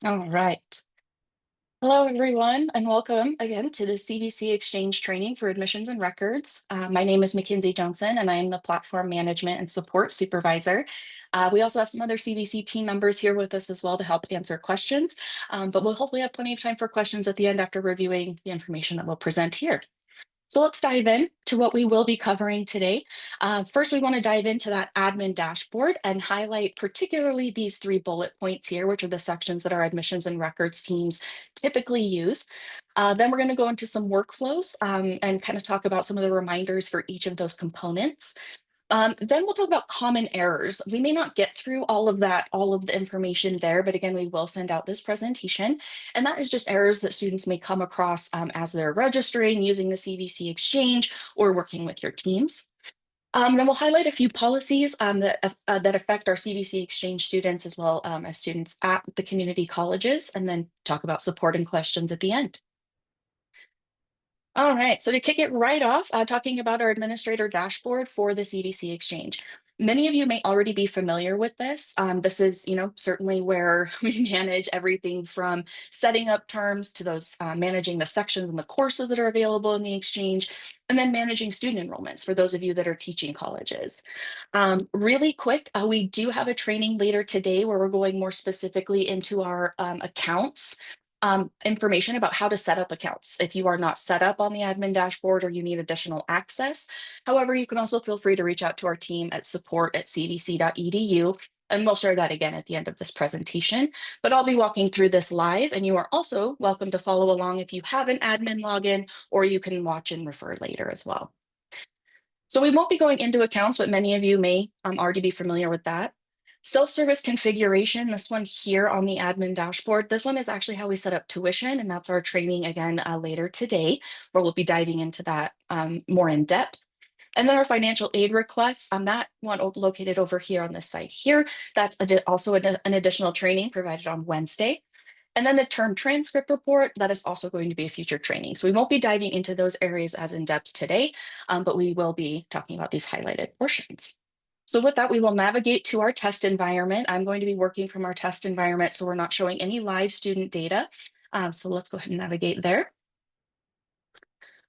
All right. Hello, everyone, and welcome again to the CVC Exchange Training for Admissions and Records. My name is Mackenzie Johnson, and I am the Platform Management and Support Supervisor. We also have some other CVC team members here with us as well to help answer questions, but we'll hopefully have plenty of time for questions at the end after reviewing the information that we'll present here. So let's dive in to what we will be covering today. First, we want to dive into that admin dashboard and highlight particularly these 3 bullet points here, which are the sections that our admissions and records teams typically use. Then we're going to go into some workflows and kind of talk about some of the reminders for each of those components. Then we'll talk about common errors. We may not get through all of that, all of the information there, but again, we will send out this presentation. And that is just errors that students may come across as they're registering, using the CVC Exchange, or working with your teams. Then we'll highlight a few policies that affect our CVC Exchange students as well as students at the community colleges, and then talk about support and questions at the end. All right, so to kick it right off, talking about our administrator dashboard for the CVC Exchange. Many of you may already be familiar with this. This is, certainly where we manage everything from setting up terms to those managing the sections and the courses that are available in the Exchange, and then managing student enrollments for those of you that are teaching colleges. Really quick, we do have a training later today where we're going more specifically into our accounts information about how to set up accounts if you are not set up on the admin dashboard or you need additional access. However, you can also feel free to reach out to our team at support@cvc.edu, and we'll share that again at the end of this presentation. But I'll be walking through this live, and you are also welcome to follow along if you have an admin login, or you can watch and refer later as well. So we won't be going into accounts, but many of you may already be familiar with that. Self-service configuration, this one here on the admin dashboard, this one is actually how we set up tuition, and that's our training again later today, where we'll be diving into that more in depth. And then our financial aid requests, that one located over here on this site here, that's also an additional training provided on Wednesday. And then the term transcript report, that is also going to be a future training. So we won't be diving into those areas as in depth today, but we will be talking about these highlighted portions. So with that, we will navigate to our test environment. I'm going to be working from our test environment, so we're not showing any live student data. So let's go ahead and navigate there.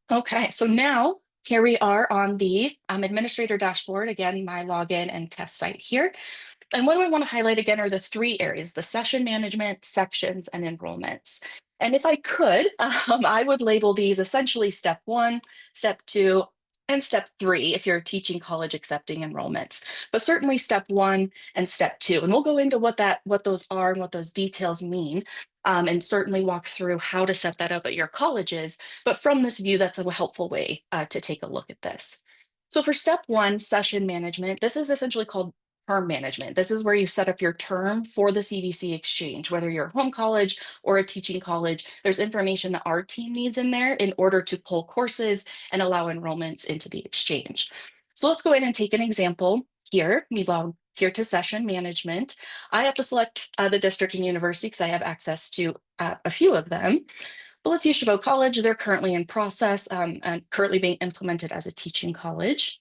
Okay, so now here we are on the administrator dashboard. Again, my login and test site here. And what do I want to highlight again are the 3 areas: the session management, sections, and enrollments. And if I could, I would label these essentially step 1, step 2, and step 3 if you're teaching college accepting enrollments, but certainly step 1 and step 2. And we'll go into what those are and what those details mean, and certainly walk through how to set that up at your colleges. But from this view, that's a helpful way to take a look at this. So for step 1, session management, this is essentially called term management. This is where you set up your term for the CVC Exchange, whether you're a home college or a teaching college. There's information that our team needs in there in order to pull courses and allow enrollments into the Exchange. So let's go ahead and take an example here. We log here to session management. I have to select the district and university because I have access to a few of them. But let's use Chabot College. They're currently in process and currently being implemented as a teaching college.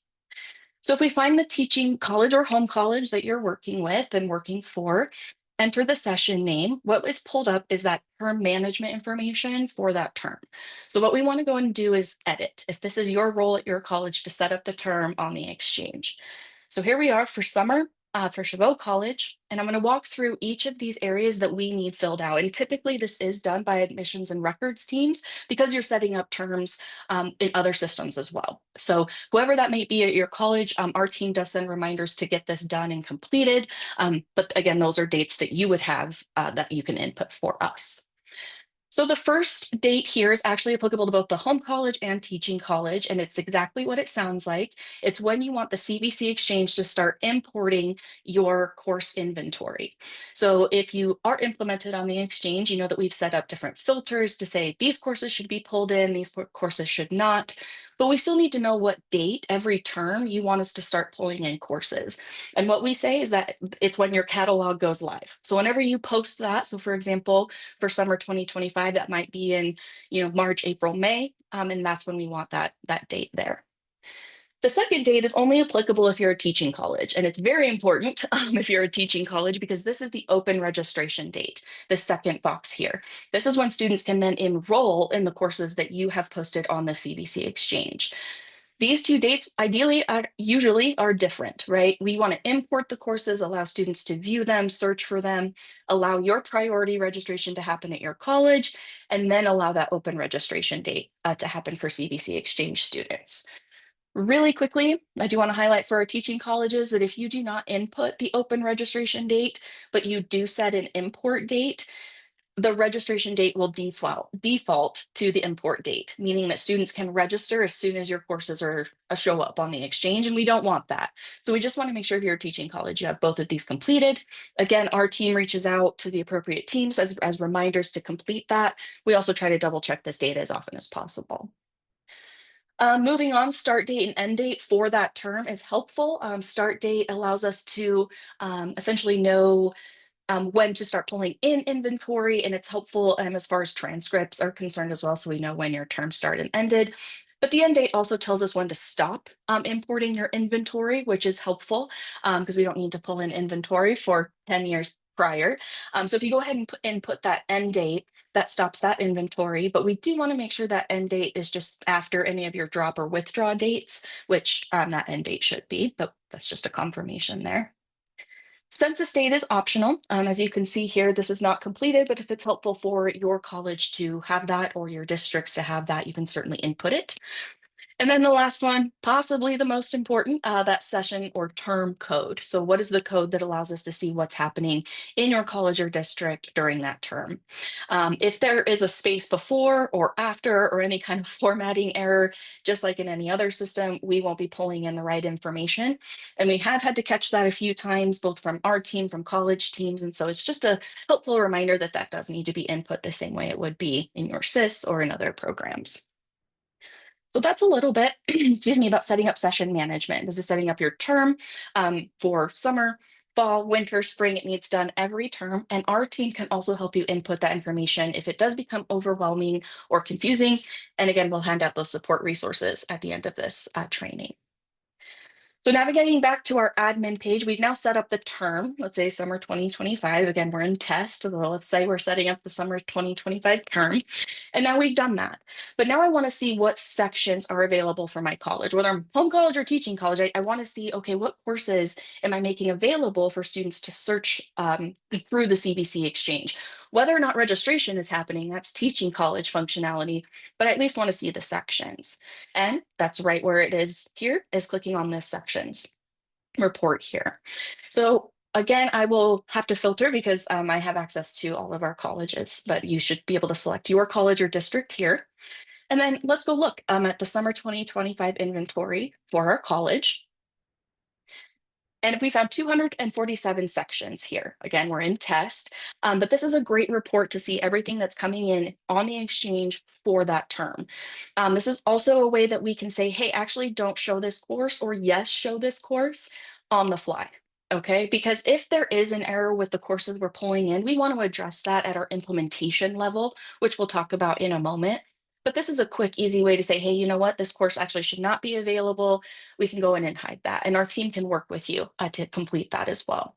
So if we find the teaching college or home college that you're working with and working for, enter the session name. What is pulled up is that term management information for that term. So what we want to go and do is edit, if this is your role at your college, to set up the term on the Exchange. So here we are for summer for Chabot College, and I'm going to walk through each of these areas that we need filled out. And typically this is done by admissions and records teams because you're setting up terms in other systems as well. So whoever that may be at your college, our team does send reminders to get this done and completed. But again, those are dates that you would have that you can input for us. So the first date here is actually applicable to both the home college and teaching college, and it's exactly what it sounds like. It's when you want the CVC Exchange to start importing your course inventory. So if you are implemented on the Exchange, you know that we've set up different filters to say these courses should be pulled in, these courses should not. But we still need to know what date every term you want us to start pulling in courses. And what we say is that it's when your catalog goes live. So whenever you post that, so for example, for summer 2025, that might be in March, April, May, and that's when we want that date there. The second date is only applicable if you're a teaching college, and it's very important if you're a teaching college because this is the open registration date, the second box here. This is when students can then enroll in the courses that you have posted on the CVC Exchange. These two dates usually are different, right? We want to import the courses, allow students to view them, search for them, allow your priority registration to happen at your college, and then allow that open registration date to happen for CVC Exchange students. Really quickly, I do want to highlight for our teaching colleges that if you do not input the open registration date, but you do set an import date, the registration date will default to the import date, meaning that students can register as soon as your courses are show up on the exchange, and we don't want that. So we just want to make sure if you're a teaching college, you have both of these completed. Again, our team reaches out to the appropriate teams as reminders to complete that. We also try to double check this data as often as possible. Moving on, start date and end date for that term is helpful. Start date allows us to essentially know when to start pulling in inventory, and it's helpful as far as transcripts are concerned as well, so we know when your term started and ended. But the end date also tells us when to stop importing your inventory, which is helpful because we don't need to pull in inventory for 10 years prior. So if you go ahead and input that end date, that stops that inventory, but we do want to make sure that end date is just after any of your drop or withdraw dates, which that end date should be, but that's just a confirmation there. Census date is optional. As you can see here, this is not completed, but if it's helpful for your college to have that or your districts to have that, you can certainly input it. And then the last one, possibly the most important, that session or term code. So what is the code that allows us to see what's happening in your college or district during that term? If there is a space before or after or any kind of formatting error, just like in any other system, we won't be pulling in the right information. And we have had to catch that a few times, both from our team, from college teams. And so it's just a helpful reminder that that does need to be input the same way it would be in your SIS or in other programs. So that's a little bit, excuse me, about setting up session management. This is setting up your term for summer, fall, winter, spring. It needs done every term. And our team can also help you input that information if it does become overwhelming or confusing. And again, we'll hand out those support resources at the end of this training. So navigating back to our admin page, we've now set up the term, let's say summer 2025. Again, we're in test, so let's say we're setting up the summer 2025 term. And now we've done that. But now I want to see what sections are available for my college, whether I'm home college or teaching college. I want to see, okay, what courses am I making available for students to search through the CVC Exchange? Whether or not registration is happening, that's teaching college functionality, but I at least want to see the sections. And that's right where it is here, is clicking on this sections report here. So again, I will have to filter because I have access to all of our colleges, but you should be able to select your college or district here. And then let's go look at the summer 2025 inventory for our college. And we found 247 sections here. Again, we're in test, but this is a great report to see everything that's coming in on the exchange for that term. This is also a way that we can say, hey, actually don't show this course, or yes, show this course on the fly. Okay, because if there is an error with the courses we're pulling in, we want to address that at our implementation level, which we'll talk about in a moment. But this is a quick, easy way to say, hey, you know what, this course actually should not be available. We can go in and hide that, and our team can work with you to complete that as well.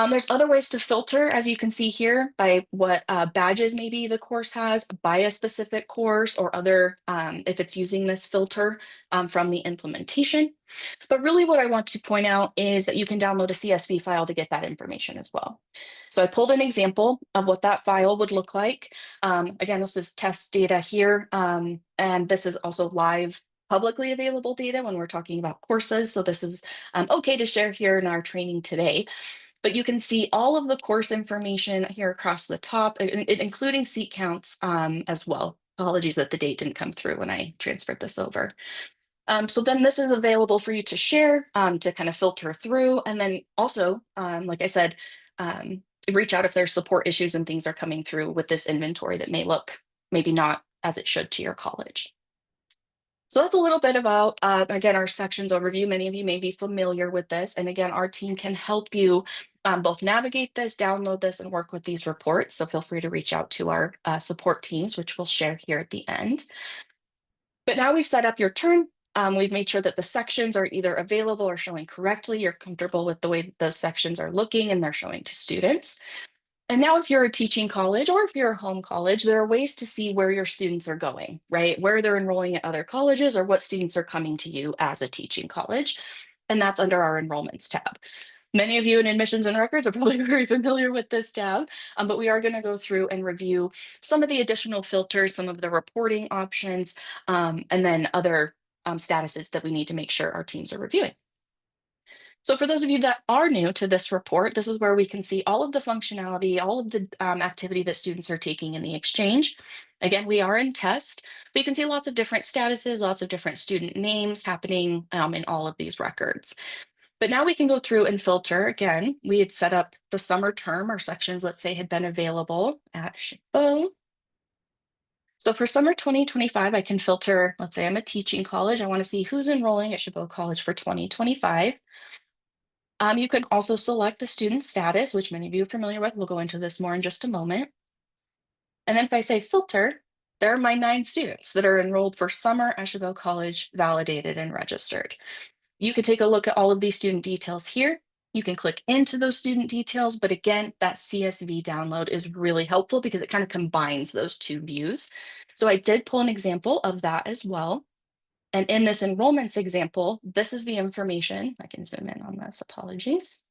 There's other ways to filter, as you can see here, by what badges maybe the course has, by a specific course, or other, if it's using this filter from the implementation. But really what I want to point out is that you can download a CSV file to get that information as well. So I pulled an example of what that file would look like. Again, this is test data here, and this is also live publicly available data when we're talking about courses. So this is okay to share here in our training today. But you can see all of the course information here across the top, including seat counts as well. Apologies that the date didn't come through when I transferred this over. So then this is available for you to share, to kind of filter through. And then also, like I said, reach out if there's support issues and things are coming through with this inventory that may look maybe not as it should to your college. So that's a little bit about, again, our sections overview. Many of you may be familiar with this. And again, our team can help you both navigate this, download this, and work with these reports. So feel free to reach out to our support teams, which we'll share here at the end. But now we've set up your term. We've made sure that the sections are either available or showing correctly. You're comfortable with the way that those sections are looking and they're showing to students. And now if you're a teaching college or if you're a home college, there are ways to see where your students are going, right? Where they're enrolling at other colleges or what students are coming to you as a teaching college. And that's under our enrollments tab. Many of you in admissions and records are probably very familiar with this tab, but we are going to go through and review some of the additional filters, some of the reporting options, and then other statuses that we need to make sure our teams are reviewing. So for those of you that are new to this report, this is where we can see all of the functionality, all of the activity that students are taking in the exchange. Again, we are in test, but you can see lots of different statuses, lots of different student names happening in all of these records. But now we can go through and filter. Again, we had set up the summer term or sections, let's say, had been available at Chabot. So for summer 2025, I can filter, let's say I'm a teaching college. I want to see who's enrolling at Chabot College for 2025. You can also select the student status, which many of you are familiar with. We'll go into this more in just a moment. And then if I say filter, there are my 9 students that are enrolled for summer at Chabot College, validated and registered. You can take a look at all of these student details here. You can click into those student details, but again, that CSV download is really helpful because it kind of combines those 2 views. So I did pull an example of that as well. And in this enrollments example, this is the information. I can zoom in on this, apologies.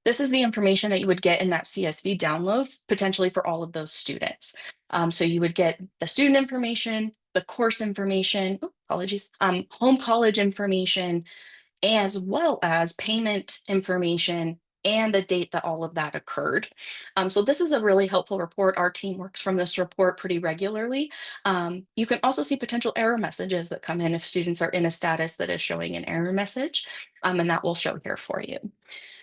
This is the information that you would get in that CSV download, potentially for all of those students. So you would get the student information, the course information, apologies, home college information, as well as payment information and the date that all of that occurred. So this is a really helpful report. Our team works from this report pretty regularly. You can also see potential error messages that come in if students are in a status that is showing an error message, and that will show here for you.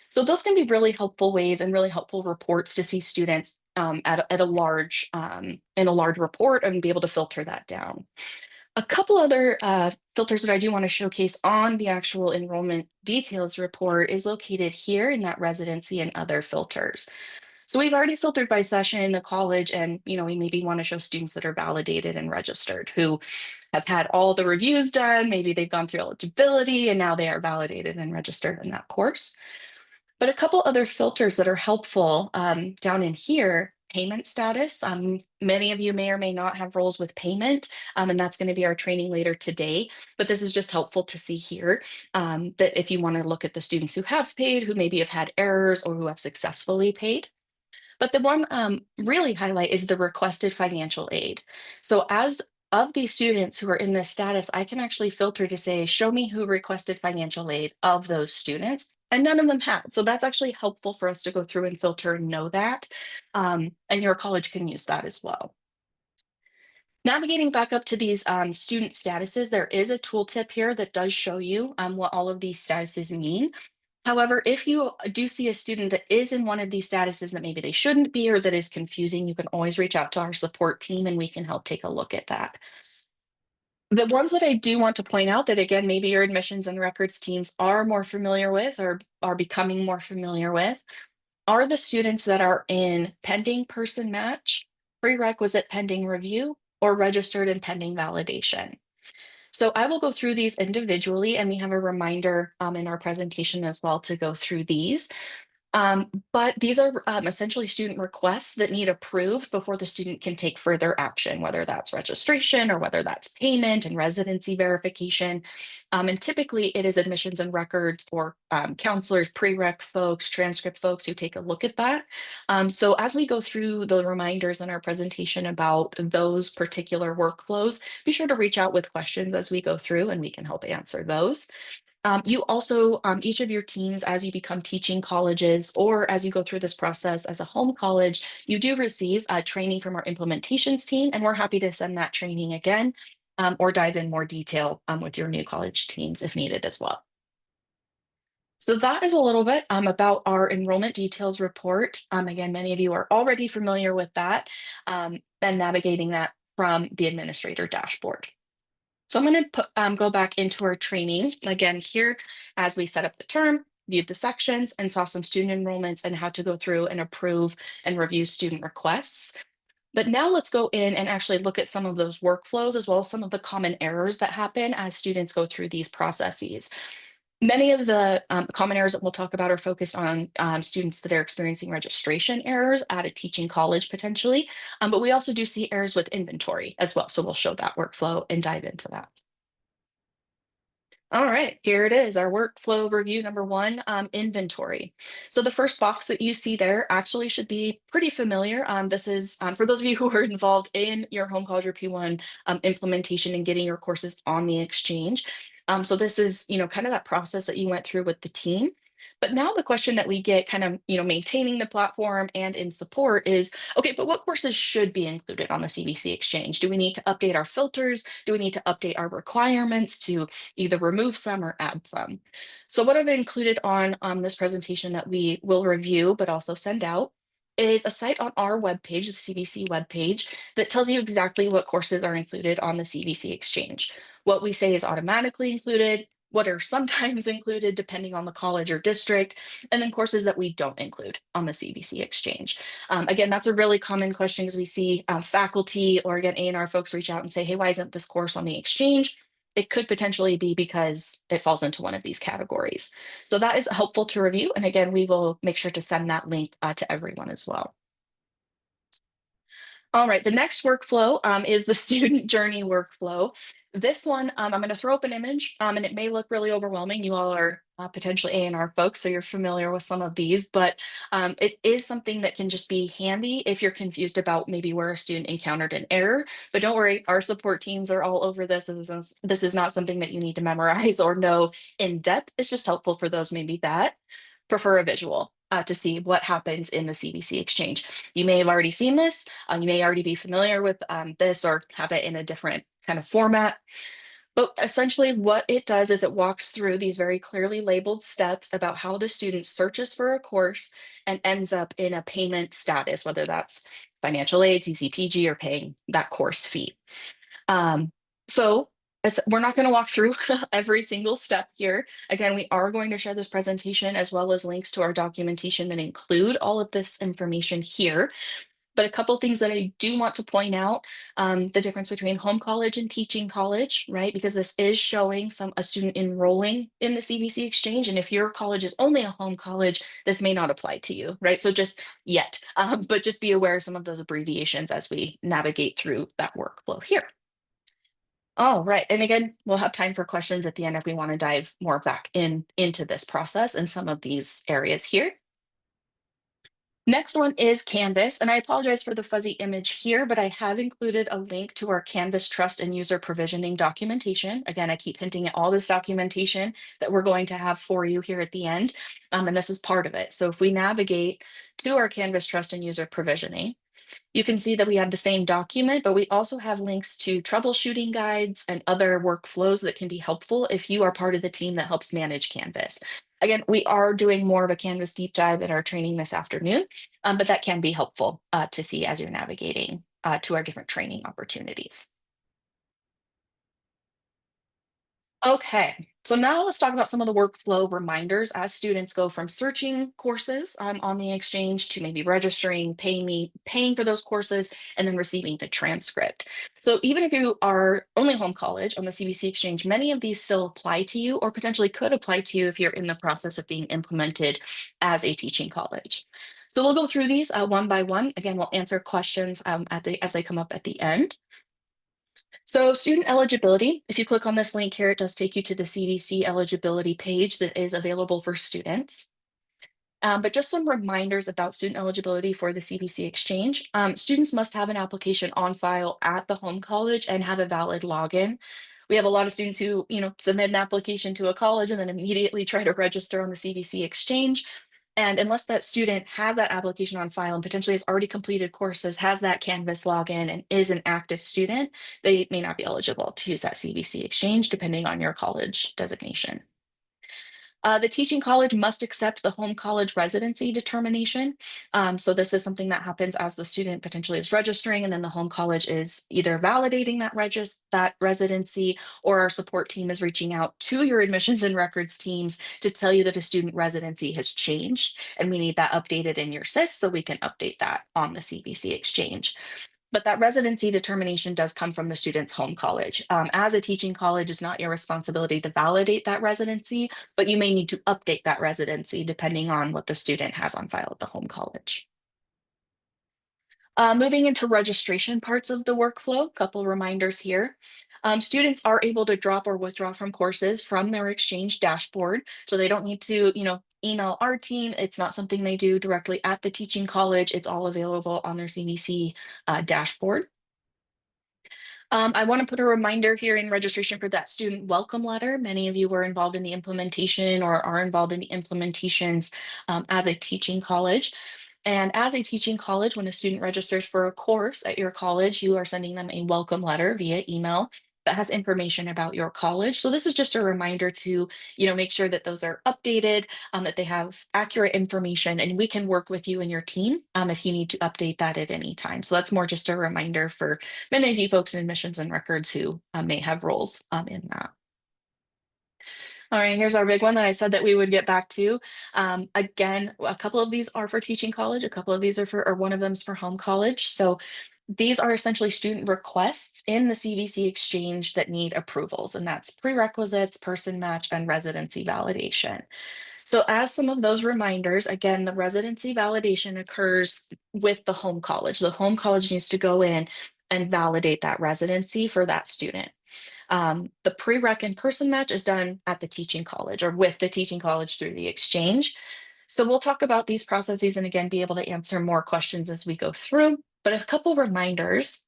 So those can be really helpful ways and really helpful reports to see students at a large in a large report and be able to filter that down. A couple other filters that I do want to showcase on the actual enrollment details report is located here in that residency and other filters. So we've already filtered by session, the college, and we maybe want to show students that are validated and registered who have had all the reviews done. Maybe they've gone through eligibility and now they are validated and registered in that course. But a couple other filters that are helpful down in here, payment status. Many of you may or may not have roles with payment, and that's going to be our training later today. But this is just helpful to see here that if you want to look at the students who have paid, who maybe have had errors or who have successfully paid. But the one really highlight is the requested financial aid. So as of these students who are in this status, I can actually filter to say, show me who requested financial aid of those students. And none of them had. So that's actually helpful for us to go through and filter and know that. And your college can use that as well. Navigating back up to these student statuses, there is a tooltip here that does show you what all of these statuses mean. However, if you do see a student that is in one of these statuses that maybe they shouldn't be or that is confusing, you can always reach out to our support team and we can help take a look at that. The ones that I do want to point out that, again, maybe your admissions and records teams are more familiar with or are becoming more familiar with are the students that are in pending person match, prerequisite pending review, or registered and pending validation. So I will go through these individually, and we have a reminder in our presentation as well to go through these. But these are essentially student requests that need approved before the student can take further action, whether that's registration or whether that's payment and residency verification. And typically it is admissions and records or counselors, prereq folks, transcript folks who take a look at that. So as we go through the reminders in our presentation about those particular workflows, be sure to reach out with questions as we go through and we can help answer those. You also, each of your teams, as you become teaching colleges or as you go through this process as a home college, you do receive training from our implementations team, and we're happy to send that training again or dive in more detail with your new college teams if needed as well. So that is a little bit about our enrollment details report. Again, many of you are already familiar with that and navigating that from the administrator dashboard. So I'm going to go back into our training again here as we set up the term, viewed the sections, and saw some student enrollments and how to go through and approve and review student requests. But now let's go in and actually look at some of those workflows as well as some of the common errors that happen as students go through these processes. Many of the common errors that we'll talk about are focused on students that are experiencing registration errors at a teaching college potentially, but we also do see errors with inventory as well. So we'll show that workflow and dive into that. All right, here it is, our workflow review number one, inventory. So the first box that you see there actually should be pretty familiar. This is for those of you who are involved in your home college or P1 implementation and getting your courses on the exchange. So this is, kind of that process that you went through with the team. But now the question that we get kind of, maintaining the platform and in support is, okay, but what courses should be included on the CVC exchange? Do we need to update our filters? Do we need to update our requirements to either remove some or add some? So what I've included on this presentation that we will review, but also send out, is a site on our webpage, the CVC webpage, that tells you exactly what courses are included on the CVC exchange. What we say is automatically included, what are sometimes included depending on the college or district, and then courses that we don't include on the CVC exchange. Again, that's a really common question because we see faculty or again, A&R folks reach out and say, hey, why isn't this course on the exchange? It could potentially be because it falls into one of these categories. So that is helpful to review. And again, we will make sure to send that link to everyone as well. All right, the next workflow is the student journey workflow. This one, I'm going to throw up an image and it may look really overwhelming. You all are potentially A&R folks, so you're familiar with some of these, but it is something that can just be handy if you're confused about maybe where a student encountered an error. But don't worry, our support teams are all over this. And this is not something that you need to memorize or know in depth. It's just helpful for those maybe that prefer a visual to see what happens in the CVC exchange. You may have already seen this. You may already be familiar with this or have it in a different kind of format. But essentially what it does is it walks through these very clearly labeled steps about how the student searches for a course and ends up in a payment status, whether that's financial aid, CCPG, or paying that course fee. So we're not going to walk through every single step here. Again, we are going to share this presentation as well as links to our documentation that include all of this information here. But a couple things that I do want to point out, the difference between home college and teaching college, right? Because this is showing a student enrolling in the CVC exchange. And if your college is only a home college, this may not apply to you, right? So just yet, but just be aware of some of those abbreviations as we navigate through that workflow here. All right. And again, we'll have time for questions at the end if we want to dive more back into this process and some of these areas here. Next one is Canvas, and I apologize for the fuzzy image here, but I have included a link to our Canvas trust and user provisioning documentation. Again, I keep hinting at all this documentation that we're going to have for you here at the end, and this is part of it. So if we navigate to our Canvas trust and user provisioning, you can see that we have the same document, but we also have links to troubleshooting guides and other workflows that can be helpful if you are part of the team that helps manage Canvas. Again, we are doing more of a Canvas deep dive in our training this afternoon, but that can be helpful to see as you're navigating to our different training opportunities. Okay, so now let's talk about some of the workflow reminders as students go from searching courses on the exchange to maybe registering, paying for those courses, and then receiving the transcript. So even if you are only home college on the CVC exchange, many of these still apply to you or potentially could apply to you if you're in the process of being implemented as a teaching college. So we'll go through these one by one. Again, we'll answer questions as they come up at the end. So student eligibility, if you click on this link here, it does take you to the CVC eligibility page that is available for students. But just some reminders about student eligibility for the CVC exchange. Students must have an application on file at the home college and have a valid login. We have a lot of students who, submit an application to a college and then immediately try to register on the CVC exchange. And unless that student has that application on file and potentially has already completed courses, has that Canvas login, and is an active student, they may not be eligible to use that CVC exchange, depending on your college designation. The teaching college must accept the home college residency determination. So this is something that happens as the student potentially is registering, and then the home college is either validating that residency, or our support team is reaching out to your admissions and records teams to tell you that a student residency has changed, and we need that updated in your SIS so we can update that on the CVC exchange. But that residency determination does come from the student's home college. As a teaching college, it's not your responsibility to validate that residency, but you may need to update that residency depending on what the student has on file at the home college. Moving into registration parts of the workflow, couple reminders here. Students are able to drop or withdraw from courses from their exchange dashboard. So they don't need to, email our team. It's not something they do directly at the teaching college. It's all available on their CVC dashboard. I want to put a reminder here in registration for that student welcome letter. Many of you were involved in the implementation or are involved in the implementations as a teaching college. And as a teaching college, when a student registers for a course at your college, you are sending them a welcome letter via email that has information about your college. So this is just a reminder to, make sure that those are updated, that they have accurate information, and we can work with you and your team if you need to update that at any time. So that's more just a reminder for many of you folks in admissions and records who may have roles in that. All right, here's our big one that I said that we would get back to. Again, a couple of these are for teaching college, a couple of these are for, or one of them is for home college. So these are essentially student requests in the CVC exchange that need approvals, and that's prerequisites, person match, and residency validation. So as some of those reminders, again, the residency validation occurs with the home college. The home college needs to go in and validate that residency for that student. The prereq and person match is done at the teaching college or with the teaching college through the exchange. So we'll talk about these processes and again, be able to answer more questions as we go through. But a couple reminders.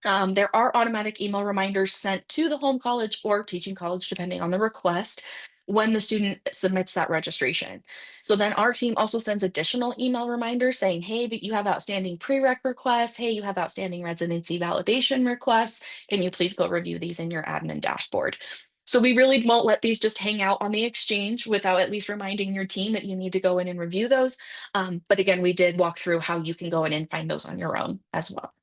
There are automatic email reminders sent to the home college or teaching college, depending on the request, when the student submits that registration. So then our team also sends additional email reminders saying, hey, but you have outstanding prereq requests. Hey, you have outstanding residency validation requests. Can you please go review these in your admin dashboard? So we really won't let these just hang out on the exchange without at least reminding your team that you need to go in and review those. But again, we did walk through how you can go in and find those on your own as well.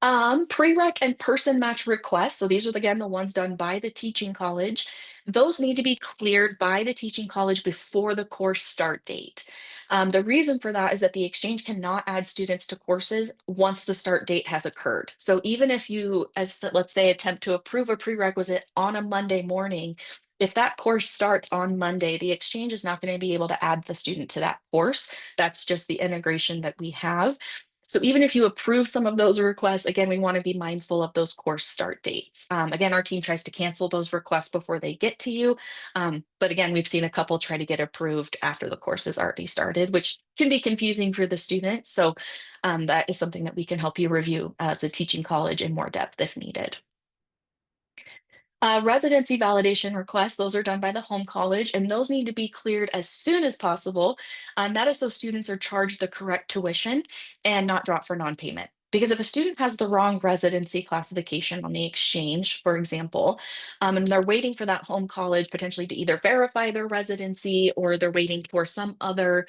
Prereq and person match requests. So these are again the ones done by the teaching college. Those need to be cleared by the teaching college before the course start date. The reason for that is that the exchange cannot add students to courses once the start date has occurred. So even if you, as let's say, attempt to approve a prerequisite on a Monday morning, if that course starts on Monday, the exchange is not going to be able to add the student to that course. That's just the integration that we have. So even if you approve some of those requests, again, we want to be mindful of those course start dates. Again, our team tries to cancel those requests before they get to you. But again, we've seen a couple try to get approved after the course has already started, which can be confusing for the student. So that is something that we can help you review as a teaching college in more depth if needed. Residency validation requests, those are done by the home college, and those need to be cleared as soon as possible. That is so students are charged the correct tuition and not dropped for non-payment. Because if a student has the wrong residency classification on the exchange, for example, and they're waiting for that home college potentially to either verify their residency or they're waiting for some other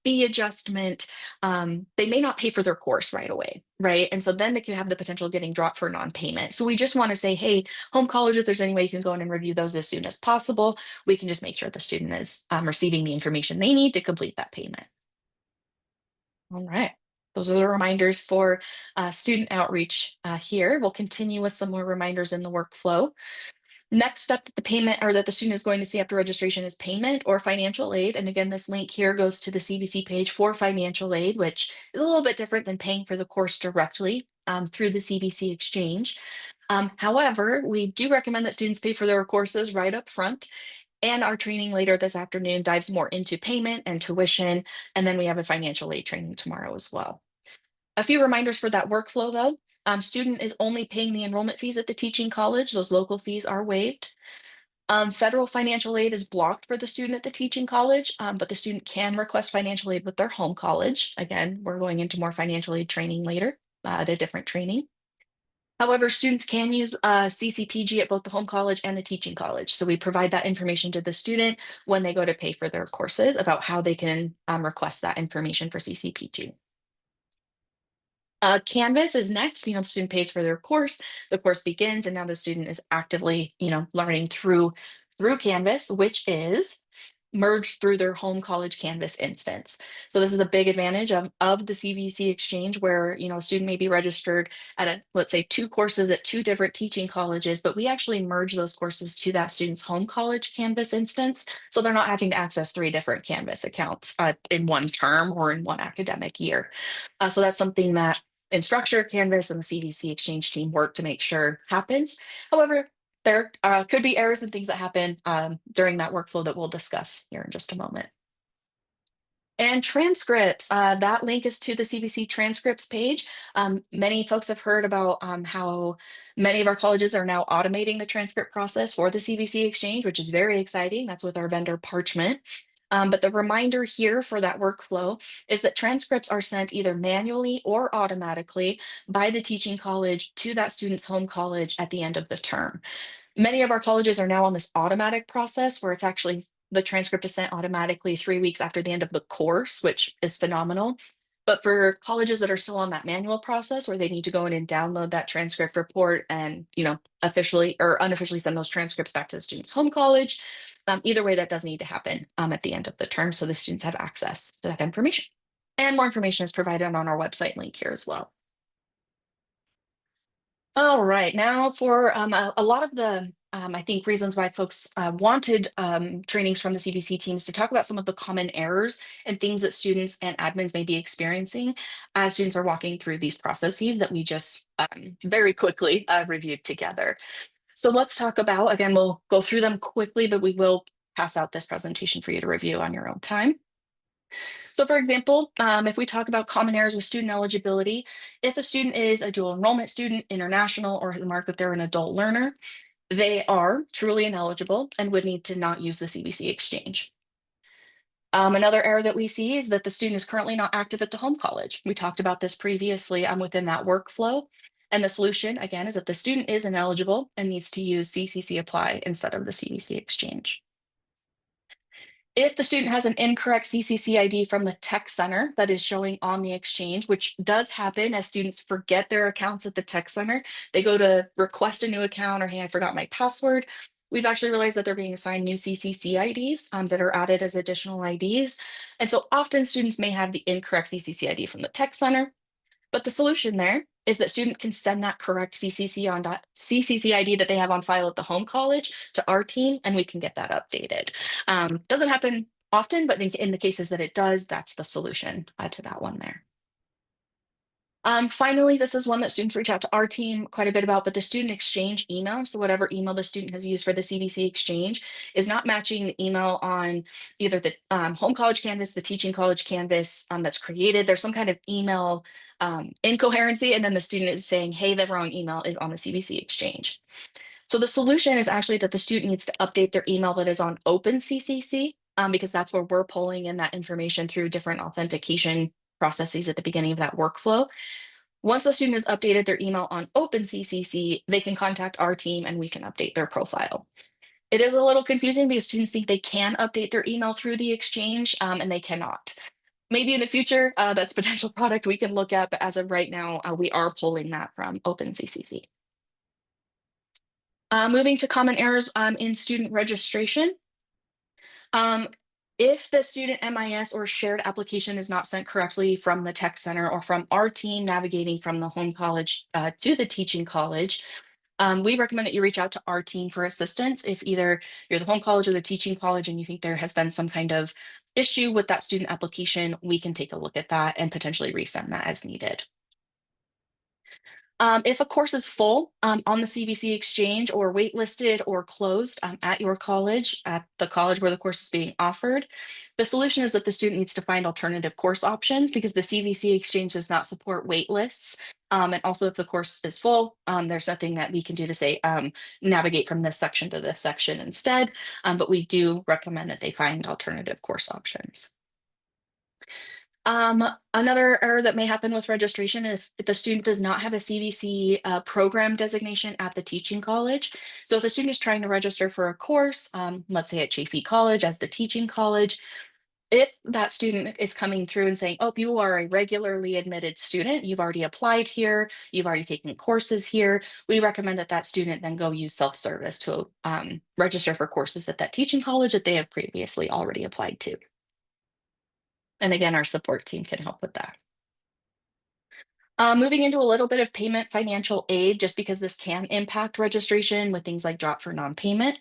fee adjustment, they may not pay for their course right away, right? And so then they can have the potential of getting dropped for non-payment. So we just want to say, hey, home college, if there's any way you can go in and review those as soon as possible, we can just make sure the student is receiving the information they need to complete that payment. All right. Those are the reminders for student outreach here. We'll continue with some more reminders in the workflow. Next step that the payment or that the student is going to see after registration is payment or financial aid. And again, this link here goes to the CVC page for financial aid, which is a little bit different than paying for the course directly through the CVC exchange. However, we do recommend that students pay for their courses right up front. And our training later this afternoon dives more into payment and tuition. And then we have a financial aid training tomorrow as well. A few reminders for that workflow though. Student is only paying the enrollment fees at the teaching college. Those local fees are waived. Federal financial aid is blocked for the student at the teaching college, but the student can request financial aid with their home college. Again, we're going into more financial aid training later at a different training. However, students can use CCPG at both the home college and the teaching college. So we provide that information to the student when they go to pay for their courses about how they can request that information for CCPG. Canvas is next. The student pays for their course. The course begins, and now the student is actively, learning through Canvas, which is merged through their home college Canvas instance. So this is a big advantage of the CVC exchange where, a student may be registered at let's say 2 courses at 2 different teaching colleges, but we actually merge those courses to that student's home college Canvas instance. So they're not having to access 3 different Canvas accounts in one term or in one academic year. So that's something that Instructure, Canvas, and the CVC exchange team work to make sure happens. However, there could be errors and things that happen during that workflow that we'll discuss here in just a moment. And transcripts, that link is to the CVC transcripts page. Many folks have heard about how many of our colleges are now automating the transcript process for the CVC exchange, which is very exciting. That's with our vendor Parchment. But the reminder here for that workflow is that transcripts are sent either manually or automatically by the teaching college to that student's home college at the end of the term. Many of our colleges are now on this automatic process where it's actually the transcript is sent automatically 3 weeks after the end of the course, which is phenomenal. But for colleges that are still on that manual process where they need to go in and download that transcript report and, officially or unofficially send those transcripts back to the student's home college, either way, that does need to happen at the end of the term so the students have access to that information. And more information is provided on our website link here as well. All right, now for a lot of the, I think, reasons why folks wanted trainings from the CVC teams to talk about some of the common errors and things that students and admins may be experiencing as students are walking through these processes that we just very quickly reviewed together. So let's talk about, again, we'll go through them quickly, but we will pass out this presentation for you to review on your own time. So for example, if we talk about common errors with student eligibility, if a student is a dual enrollment student, international, or mark that they're an adult learner, they are truly ineligible and would need to not use the CVC exchange. Another error that we see is that the student is currently not active at the home college. We talked about this previously within that workflow. And the solution, again, is that the student is ineligible and needs to use CCC apply instead of the CVC exchange. If the student has an incorrect CCC ID from the tech center that is showing on the exchange, which does happen as students forget their accounts at the tech center, they go to request a new account or, hey, I forgot my password. We've actually realized that they're being assigned new CCC IDs that are added as additional IDs. And so often students may have the incorrect CCC ID from the tech center, but the solution there is that student can send that correct CCC ID that they have on file at the home college to our team, and we can get that updated. Doesn't happen often, but in the cases that it does, that's the solution to that one there. Finally, this is one that students reach out to our team quite a bit about, but the student exchange email, so whatever email the student has used for the CVC exchange, is not matching the email on either the home college Canvas, the teaching college Canvas that's created. There's some kind of email incoherency, and then the student is saying, hey, the wrong email is on the CVC exchange. So the solution is actually that the student needs to update their email that is on OpenCCC, because that's where we're pulling in that information through different authentication processes at the beginning of that workflow. Once the student has updated their email on OpenCCC, they can contact our team and we can update their profile. It is a little confusing because students think they can update their email through the exchange and they cannot. Maybe in the future, that's a potential product we can look at, but as of right now, we are pulling that from OpenCCC. Moving to common errors in student registration. If the student MIS or shared application is not sent correctly from the tech center or from our team navigating from the home college to the teaching college, we recommend that you reach out to our team for assistance. If either you're the home college or the teaching college and you think there has been some kind of issue with that student application, we can take a look at that and potentially resend that as needed. If a course is full on the CVC exchange or waitlisted or closed at your college, at the college where the course is being offered, the solution is that the student needs to find alternative course options because the CVC exchange does not support wait lists. And also if the course is full, there's nothing that we can do to say navigate from this section to this section instead, but we do recommend that they find alternative course options. Another error that may happen with registration is if the student does not have a CVC program designation at the teaching college. So if a student is trying to register for a course, let's say at Chaffee College as the teaching college, If that student is coming through and saying, oh, you are a regularly admitted student, you've already applied here, you've already taken courses here, we recommend that that student then go use self-service to register for courses at that teaching college that they have previously already applied to. And again, our support team can help with that. Moving into a little bit of payment financial aid, just because this can impact registration with things like drop for non-payment.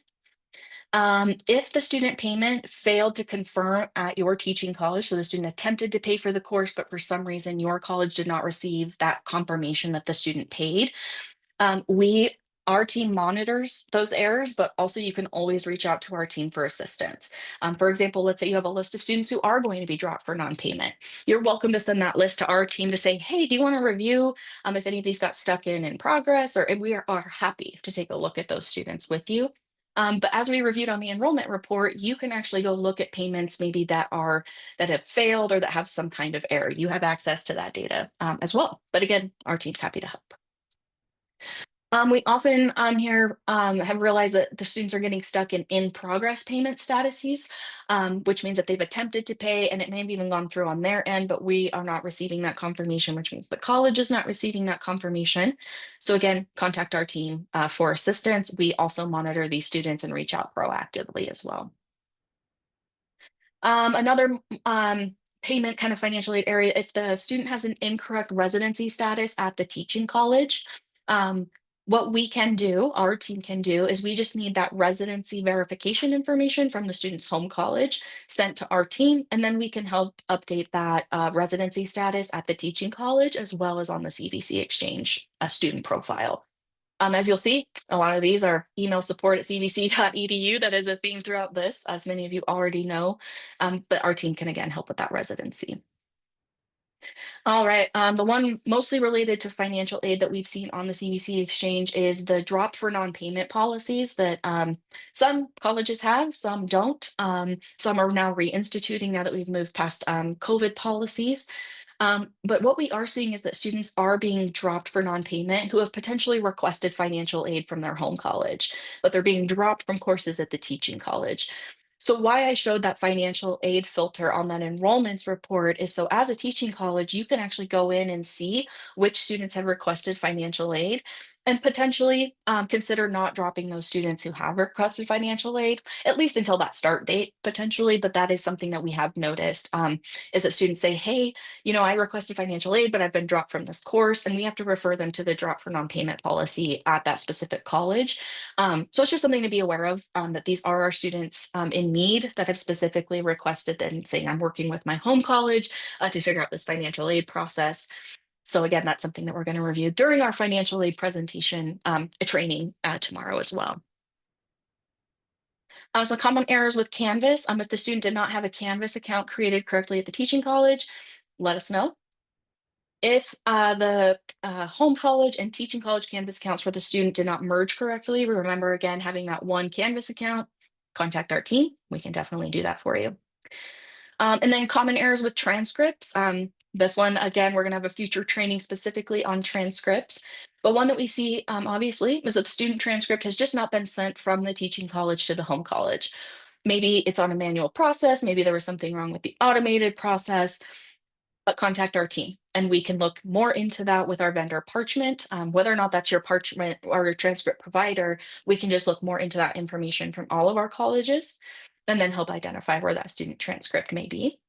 If the student payment failed to confirm at your teaching college, so the student attempted to pay for the course, but for some reason your college did not receive that confirmation that the student paid, our team monitors those errors, but also you can always reach out to our team for assistance. For example, let's say you have a list of students who are going to be dropped for non-payment. You're welcome to send that list to our team to say, hey, do you want to review if any of these got stuck in progress, or and we are happy to take a look at those students with you. But as we reviewed on the enrollment report, you can actually go look at payments maybe that have failed or that have some kind of error. You have access to that data as well. But again, our team's happy to help. We often here have realized that the students are getting stuck in progress payment statuses, which means that they've attempted to pay and it may have even gone through on their end, but we are not receiving that confirmation, which means the college is not receiving that confirmation. So again, contact our team for assistance. We also monitor these students and reach out proactively as well. Another payment kind of financial aid area, if the student has an incorrect residency status at the teaching college, what we can do, our team can do, is we just need that residency verification information from the student's home college sent to our team, and then we can help update that residency status at the teaching college as well as on the CVC exchange student profile. As you'll see, a lot of these are email support at cvc.edu. That is a theme throughout this, as many of you already know, but our team can again help with that residency. All right, the one mostly related to financial aid that we've seen on the CVC exchange is the drop for non-payment policies that some colleges have, some don't. Some are now reinstituting now that we've moved past COVID policies. But what we are seeing is that students are being dropped for non-payment who have potentially requested financial aid from their home college, but they're being dropped from courses at the teaching college. So why I showed that financial aid filter on that enrollments report is so as a teaching college, you can actually go in and see which students have requested financial aid and potentially consider not dropping those students who have requested financial aid, at least until that start date, potentially. But that is something that we have noticed is that students say, hey, I requested financial aid, but I've been dropped from this course, and we have to refer them to the drop for non-payment policy at that specific college. So it's just something to be aware of, that these are our students in need that have specifically requested then saying, I'm working with my home college to figure out this financial aid process. So again, that's something that we're going to review during our financial aid presentation training tomorrow as well. So common errors with Canvas. If the student did not have a Canvas account created correctly at the teaching college, let us know. If the home college and teaching college Canvas accounts for the student did not merge correctly, remember again, having that one Canvas account, contact our team. We can definitely do that for you. And then common errors with transcripts. This one, again, we're going to have a future training specifically on transcripts. But one that we see, obviously, is that the student transcript has just not been sent from the teaching college to the home college. Maybe it's on a manual process. Maybe there was something wrong with the automated process, but contact our team and we can look more into that with our vendor Parchment. Whether or not that's your Parchment or your transcript provider, we can just look more into that information from all of our colleges and then help identify where that student transcript may be.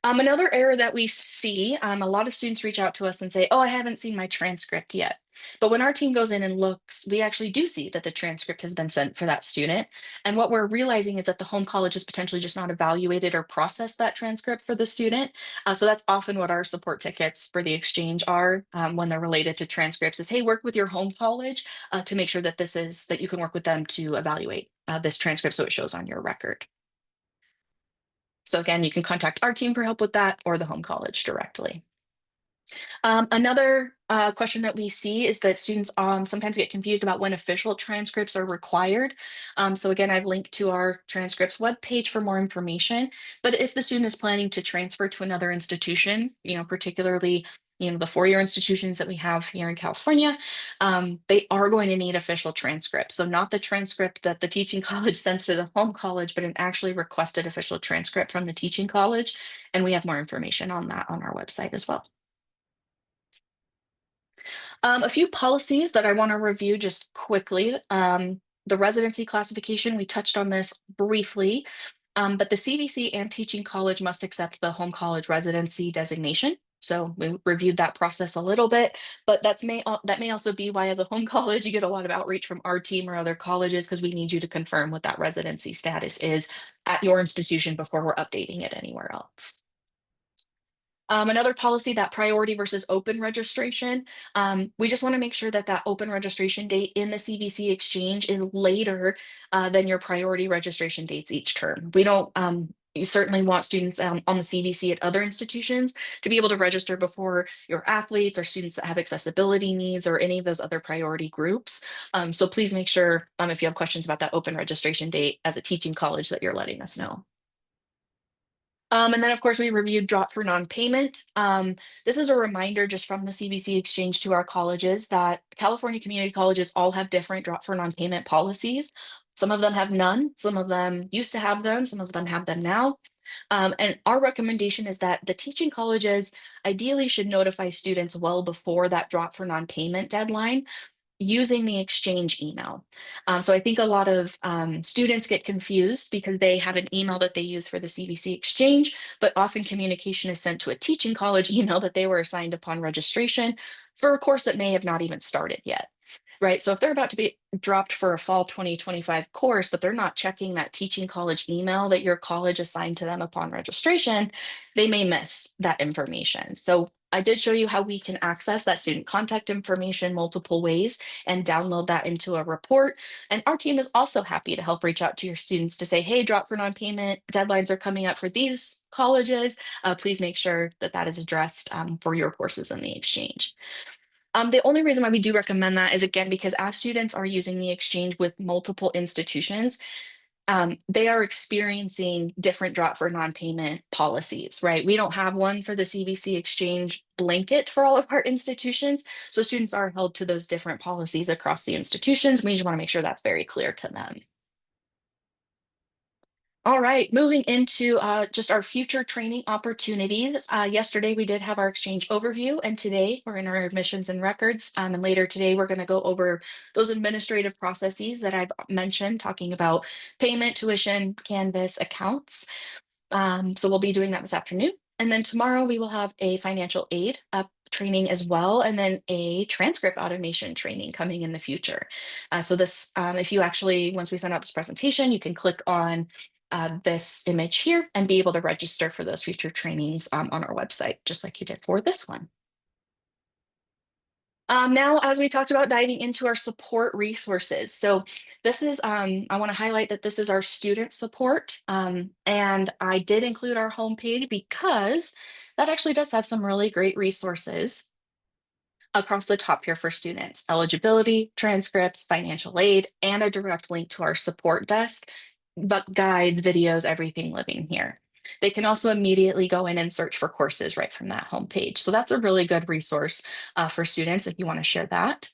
Another error that we see, a lot of students reach out to us and say, oh, I haven't seen my transcript yet. But when our team goes in and looks, we actually do see that the transcript has been sent for that student. And what we're realizing is that the home college has potentially just not evaluated or processed that transcript for the student. So that's often what our support tickets for the exchange are when they're related to transcripts is, hey, work with your home college to make sure that that you can work with them to evaluate this transcript so it shows on your record. So again, you can contact our team for help with that or the home college directly. Another question that we see is that students sometimes get confused about when official transcripts are required. So again, I've linked to our transcripts webpage for more information. But if the student is planning to transfer to another institution, particularly the four-year institutions that we have here in California, they are going to need official transcripts. So not the transcript that the teaching college sends to the home college, but an actually requested official transcript from the teaching college. And we have more information on that on our website as well. A few policies that I want to review just quickly. The residency classification, we touched on this briefly, but the CVC and teaching college must accept the home college residency designation. So we reviewed that process a little bit, but that may also be why as a home college, you get a lot of outreach from our team or other colleges because we need you to confirm what that residency status is at your institution before we're updating it anywhere else. Another policy, that priority versus open registration. We just want to make sure that that open registration date in the CVC exchange is later than your priority registration dates each term. We don't, you certainly want students on the CVC at other institutions to be able to register before your athletes or students that have accessibility needs or any of those other priority groups. So please make sure if you have questions about that open registration date as a teaching college that you're letting us know. And then, of course, we reviewed drop for non-payment. This is a reminder just from the CVC exchange to our colleges that California community colleges all have different drop for non-payment policies. Some of them have none, some of them used to have them, some of them have them now. And our recommendation is that the teaching colleges ideally should notify students well before that drop for non-payment deadline using the exchange email. So I think a lot of students get confused because they have an email that they use for the CVC exchange, but often communication is sent to a teaching college email that they were assigned upon registration for a course that may have not even started yet. Right. So if they're about to be dropped for a fall 2025 course, but they're not checking that teaching college email that your college assigned to them upon registration, they may miss that information. So I did show you how we can access that student contact information multiple ways and download that into a report. And our team is also happy to help reach out to your students to say, hey, drop for non-payment deadlines are coming up for these colleges. Please make sure that that is addressed for your courses in the exchange. The only reason why we do recommend that is, again, because as students are using the exchange with multiple institutions, they are experiencing different drop for non-payment policies, right? We don't have one for the CVC exchange blanket for all of our institutions. So students are held to those different policies across the institutions. We just want to make sure that's very clear to them. All right, moving into just our future training opportunities. Yesterday we did have our exchange overview, and today we're in our admissions and records. And later today we're going to go over those administrative processes that I've mentioned, talking about payment, tuition, Canvas, accounts. So we'll be doing that this afternoon. And then tomorrow we will have a financial aid training as well, and then a transcript automation training coming in the future. So this, if you actually, once we send out this presentation, you can click on this image here and be able to register for those future trainings on our website, just like you did for this one. Now, as we talked about, diving into our support resources. So this is, I want to highlight that this is our student support. And I did include our homepage because that actually does have some really great resources across the top here for students: eligibility, transcripts, financial aid, and a direct link to our support desk, but guides, videos, everything living here. They can also immediately go in and search for courses right from that homepage. So that's a really good resource for students if you want to share that.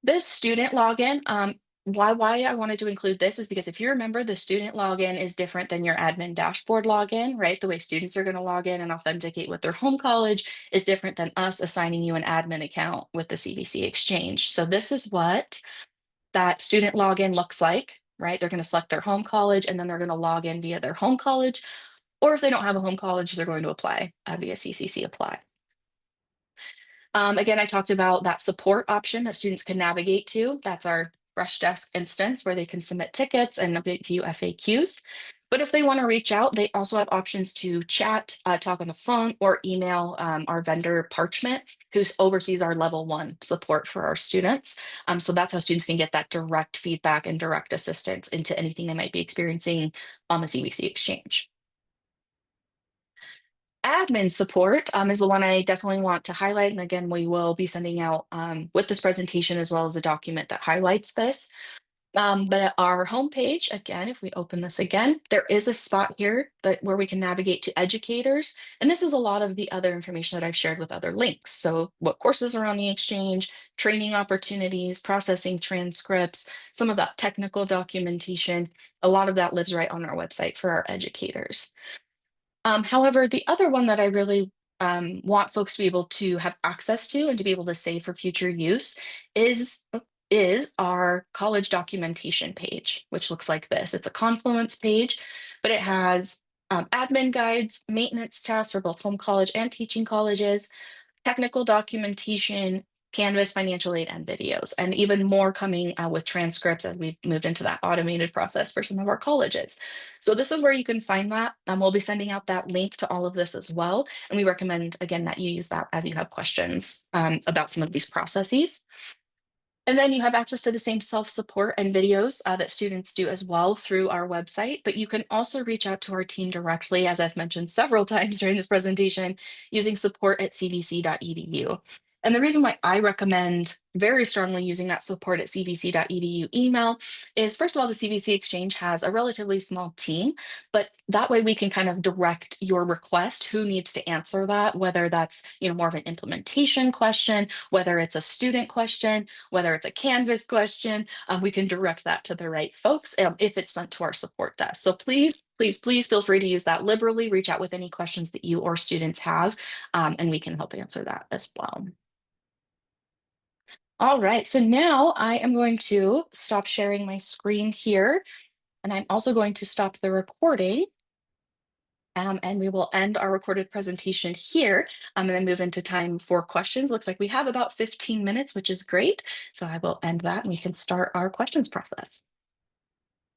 This student login, why I wanted to include this is because if you remember, the student login is different than your admin dashboard login, right? The way students are going to log in and authenticate with their home college is different than us assigning you an admin account with the CVC exchange. So this is what that student login looks like, right? They're going to select their home college and then they're going to log in via their home college. Or if they don't have a home college, they're going to apply via CCC Apply. Again, I talked about that support option that students can navigate to. That's our Fresh Desk instance where they can submit tickets and view FAQs. But if they want to reach out, they also have options to chat, talk on the phone, or email our vendor Parchment, who oversees our level 1 support for our students. So that's how students can get that direct feedback and direct assistance into anything they might be experiencing on the CVC exchange. Admin support is the one I definitely want to highlight. And again, we will be sending out with this presentation as well as a document that highlights this. But at our homepage, again, if we open this again, there is a spot here where we can navigate to educators. And this is a lot of the other information that I've shared with other links. So what courses are on the exchange, training opportunities, processing transcripts, some of that technical documentation, a lot of that lives right on our website for our educators. However, the other one that I really want folks to be able to have access to and to be able to save for future use is is our college documentation page, which looks like this. It's a Confluence page, but it has admin guides, maintenance tasks for both home college and teaching colleges, technical documentation, Canvas, financial aid, and videos, and even more coming with transcripts as we've moved into that automated process for some of our colleges. So this is where you can find that. We'll be sending out that link to all of this as well. And we recommend, again, that you use that as you have questions about some of these processes. And then you have access to the same self-support and videos that students do as well through our website, but you can also reach out to our team directly, as I've mentioned several times during this presentation, using support@cvc.edu. And the reason why I recommend very strongly using that support@cvc.edu email is, first of all, the CVC Exchange has a relatively small team, but that way we can kind of direct your request, who needs to answer that, whether that's more of an implementation question, whether it's a student question, whether it's a Canvas question, we can direct that to the right folks if it's sent to our support desk. So please, please, please feel free to use that liberally. Reach out with any questions that you or students have, and we can help answer that as well. All right, so now I am going to stop sharing my screen here, and I'm also going to stop the recording. And we will end our recorded presentation here and then move into time for questions. Looks like we have about 15 minutes, which is great. So I will end that and we can start our questions process.